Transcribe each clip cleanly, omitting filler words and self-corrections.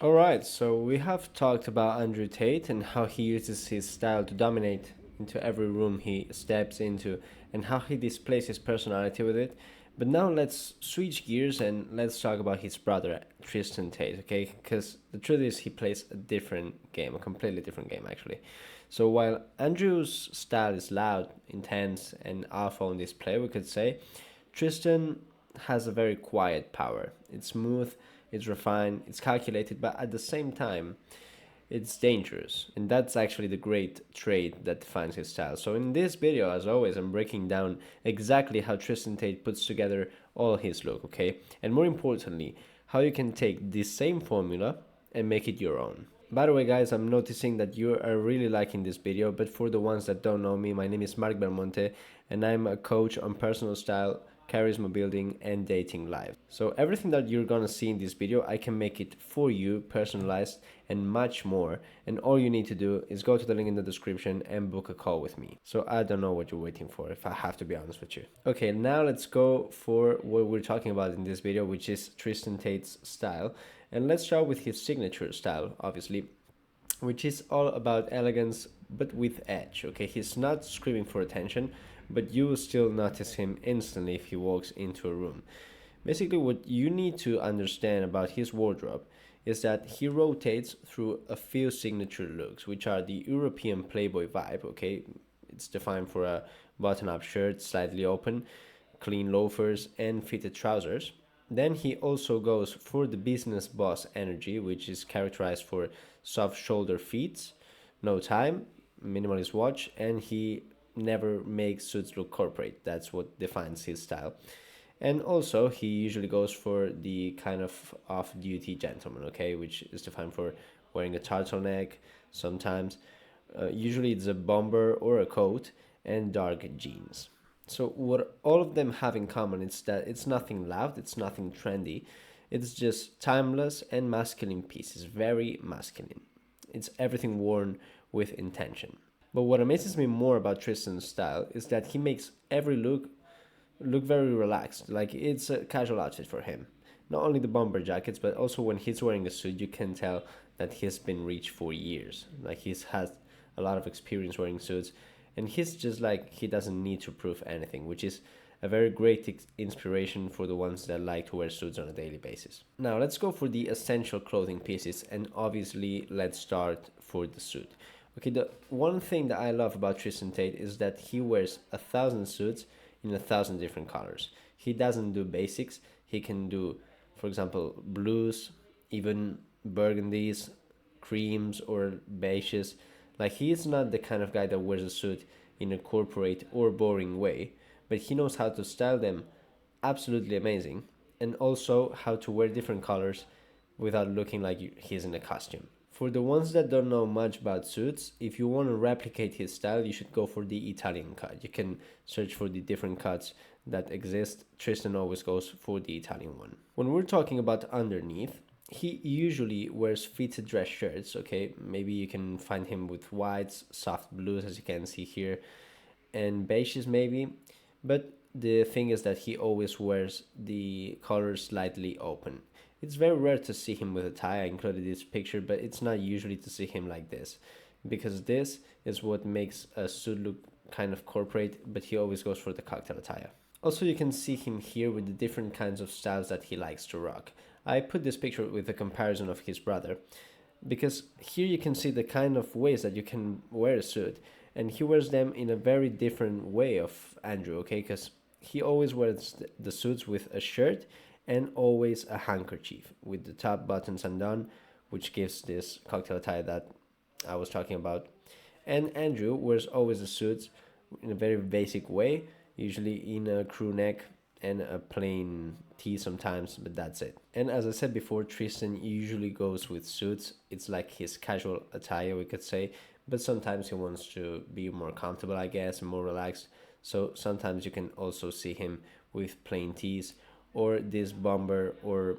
Alright, so we have talked about Andrew Tate and how he uses his style to dominate into every room he steps into and how he displays his personality with it. But now let's switch gears and let's talk about his brother, Tristan Tate, okay? Because the truth is, he plays a different game, a completely different game, actually. So while Andrew's style is loud, intense, and alpha on display, we could say, Tristan has a very quiet power. It's smooth, it's refined, it's calculated, but at the same time, it's dangerous. And that's actually the great trait that defines his style. So, in this video, as always, I'm breaking down exactly how Tristan Tate puts together all his look, okay? And more importantly, how you can take this same formula and make it your own. By the way, guys, I'm noticing that you are really liking this video, but for the ones that don't know me, my name is Mark Belmonte, and I'm a coach on personal style, charisma building, and dating life. So everything that you're gonna see in this video, I can make it for you, personalized, and much more. And all you need to do is go to the link in the description and book a call with me. So I don't know what you're waiting for, if I have to be honest with you. Okay, now let's go for what we're talking about in this video, which is Tristan Tate's style. And let's start with his signature style, obviously, which is all about elegance but with edge. Okay, he's not screaming for attention, but you will still notice him instantly if he walks into a room. Basically, what you need to understand about his wardrobe is that he rotates through a few signature looks, which are the European playboy vibe. Okay, it's defined for a button-up shirt, slightly open, clean loafers, and fitted trousers. Then he also goes for the business boss energy, which is characterized for soft shoulder feet, no time, minimalist watch, and he never makes suits look corporate. That's what defines his style. And also, he usually goes for the kind of off-duty gentleman, okay, which is defined for wearing a turtleneck sometimes. Usually, it's a bomber or a coat and dark jeans. So what all of them have in common is that it's nothing loud, it's nothing trendy. It's just timeless and masculine pieces, very masculine. It's everything worn with intention. But what amazes me more about Tristan's style is that he makes every look very relaxed, like it's a casual outfit for him. Not only the bomber jackets, but also when he's wearing a suit, you can tell that he's been rich for years. Like he's had a lot of experience wearing suits, and he's just like he doesn't need to prove anything, which is a very great inspiration for the ones that like to wear suits on a daily basis. Now let's go for the essential clothing pieces, and obviously let's start for the suit. Okay, the one thing that I love about Tristan Tate is that he wears 1,000 suits in 1,000 different colors. He doesn't do basics. He can do, for example, blues, even burgundies, creams, or beiges. Like he is not the kind of guy that wears a suit in a corporate or boring way, but he knows how to style them absolutely amazing, and also how to wear different colors without looking like he's in a costume. For the ones that don't know much about suits, if you want to replicate his style, you should go for the Italian cut. You can search for the different cuts that exist. Tristan always goes for the Italian one. When we're talking about underneath, he usually wears fitted dress shirts, okay? Maybe you can find him with whites, soft blues, as you can see here, and beiges maybe. But the thing is that he always wears the colors slightly open. It's very rare to see him with a tie. I included this picture, but it's not usually to see him like this, because this is what makes a suit look kind of corporate, but he always goes for the cocktail attire. Also, you can see him here with the different kinds of styles that he likes to rock. I put this picture with a comparison of his brother, because here you can see the kind of ways that you can wear a suit, and he wears them in a very different way of Andrew, okay? Because he always wears the suits with a shirt and always a handkerchief with the top buttons undone, which gives this cocktail attire that I was talking about. And Andrew wears always the suits in a very basic way, usually in a crew neck and a plain tee sometimes, but that's it. And as I said before, Tristan usually goes with suits. It's like his casual attire, we could say, but sometimes he wants to be more comfortable, I guess, and more relaxed. So sometimes you can also see him with plain tees or this bomber or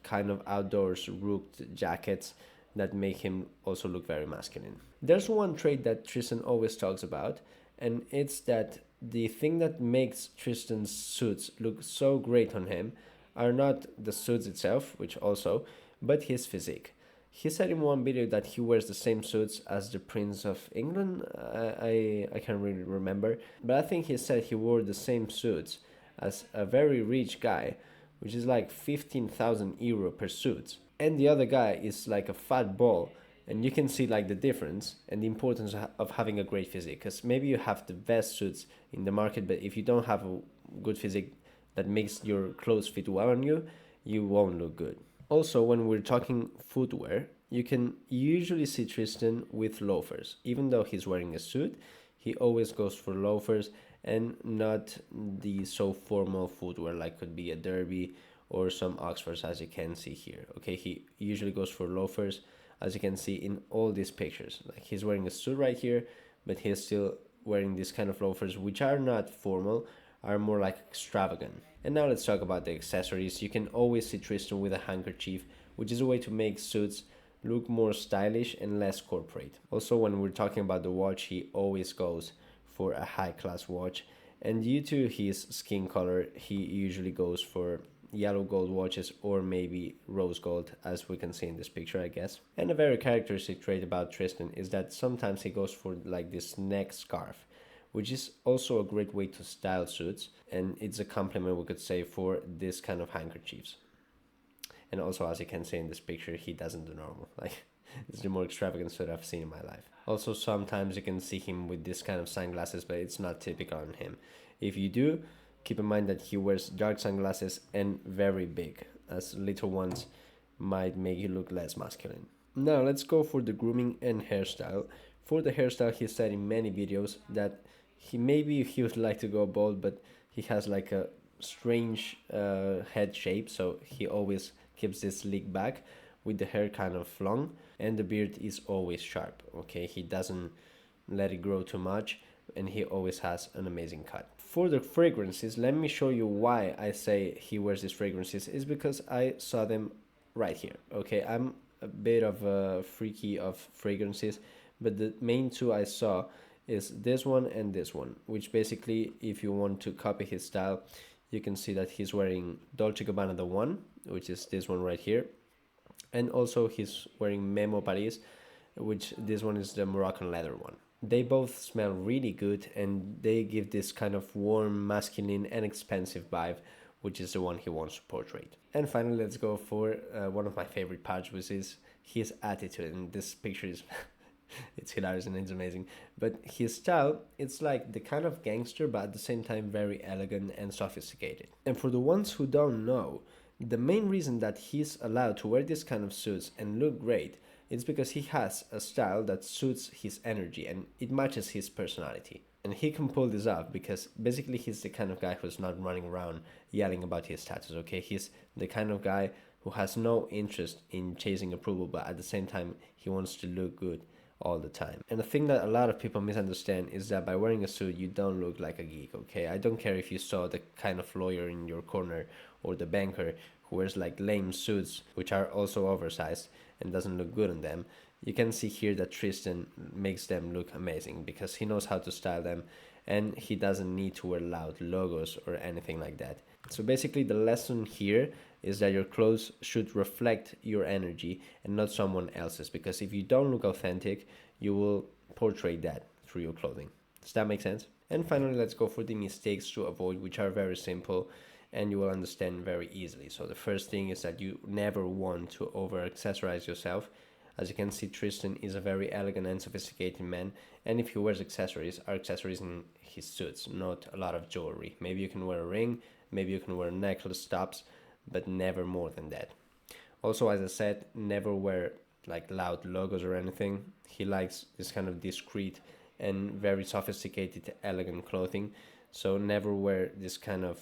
kind of outdoors rooked jackets that make him also look very masculine. There's one trait that Tristan always talks about, and it's that the thing that makes Tristan's suits look so great on him are not the suits itself, which also, but his physique. He said in one video that he wears the same suits as the Prince of England. I can't really remember, but I think he said he wore the same suits as a very rich guy, which is like 15,000 euro per suit. And the other guy is like a fat ball, and you can see like the difference and the importance of having a great physique. Because maybe you have the best suits in the market, but if you don't have a good physique that makes your clothes fit well on you, you won't look good. Also, when we're talking footwear, you can usually see Tristan with loafers. Even though he's wearing a suit, he always goes for loafers and not the so formal footwear like could be a derby or some Oxfords, as you can see here. Okay, he usually goes for loafers, as you can see in all these pictures. Like he's wearing a suit right here, but he's still wearing these kind of loafers, which are not formal, are more like extravagant. And now let's talk about the accessories. You can always see Tristan with a handkerchief, which is a way to make suits look more stylish and less corporate. Also, when we're talking about the watch, he always goes for a high class watch. And due to his skin color, he usually goes for yellow gold watches or maybe rose gold, as we can see in this picture, I guess. And a very characteristic trait about Tristan is that sometimes he goes for like this neck scarf, which is also a great way to style suits, and it's a compliment, we could say, for this kind of handkerchiefs. And also, as you can see in this picture, he doesn't do normal. Like, it's the more extravagant suit I've seen in my life. Also, sometimes you can see him with this kind of sunglasses, but it's not typical on him. If you do, keep in mind that he wears dark sunglasses and very big, as little ones might make you look less masculine. Now, let's go for the grooming and hairstyle. For the hairstyle, he said in many videos that he would like to go bald, but he has like a strange head shape, so he always keeps this slick back with the hair kind of long, and the beard is always sharp. Okay, he doesn't let it grow too much, and he always has an amazing cut. For the fragrances, let me show you why I say he wears these fragrances. Is because I saw them right here. Okay, I'm a bit of a freaky of fragrances, but the main two I saw is this one and this one, which basically, if you want to copy his style, you can see that he's wearing Dolce & Gabbana the one, which is this one right here, and also he's wearing Memo Paris, which this one is the Moroccan leather one. They both smell really good, and they give this kind of warm, masculine, and expensive vibe, which is the one he wants to portray. And finally, let's go for one of my favorite parts, which is his attitude. And this picture is it's hilarious and it's amazing. But his style, it's like the kind of gangster, but at the same time very elegant and sophisticated. And for the ones who don't know, the main reason that he's allowed to wear this kind of suits and look great is because he has a style that suits his energy and it matches his personality. And he can pull this off because basically he's the kind of guy who's not running around yelling about his status, okay? He's the kind of guy who has no interest in chasing approval, but at the same time, he wants to look good all the time. And the thing that a lot of people misunderstand is that by wearing a suit, you don't look like a geek, okay? I don't care if you saw the kind of lawyer in your corner or the banker who wears like lame suits, which are also oversized and doesn't look good on them. You can see here that Tristan makes them look amazing because he knows how to style them and he doesn't need to wear loud logos or anything like that. So basically the lesson here is that your clothes should reflect your energy and not someone else's, because if you don't look authentic, you will portray that through your clothing. Does that make sense? And finally, let's go for the mistakes to avoid, which are very simple and you will understand very easily. So the first thing is that you never want to over accessorize yourself. As you can see, Tristan is a very elegant and sophisticated man, and if he wears accessories, are accessories in his suits, not a lot of jewelry. Maybe you can wear a ring, maybe you can wear necklace tops, but never more than that. Also, as I said, never wear like loud logos or anything. He likes this kind of discreet and very sophisticated, elegant clothing. So never wear this kind of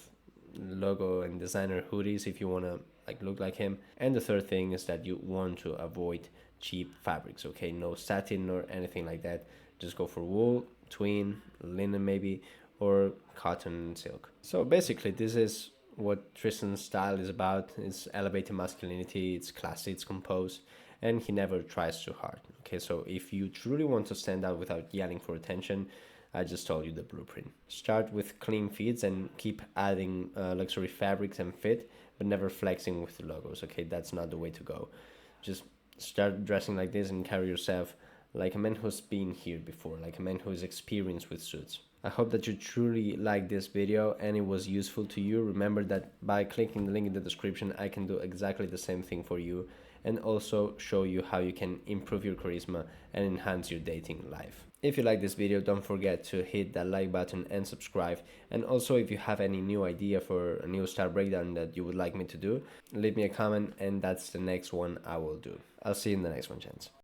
logo and designer hoodies if you want to like look like him. And the third thing is that you want to avoid cheap fabrics, okay? No satin or anything like that. Just go for wool, tween, linen maybe, or cotton and silk. So basically, this is what Tristan's style is about. It's elevated masculinity, it's classy, it's composed, and he never tries too hard. Okay, so if you truly want to stand out without yelling for attention, I just told you the blueprint. Start with clean fits and keep adding luxury fabrics and fit, but never flexing with the logos. Okay, that's not the way to go. Just start dressing like this and carry yourself like a man who's been here before, like a man who is experienced with suits. I hope that you truly liked this video and it was useful to you. Remember that by clicking the link in the description, I can do exactly the same thing for you and also show you how you can improve your charisma and enhance your dating life. If you like this video, don't forget to hit that like button and subscribe. And also, if you have any new idea for a new style breakdown that you would like me to do, leave me a comment and that's the next one I will do. I'll see you in the next one, gents.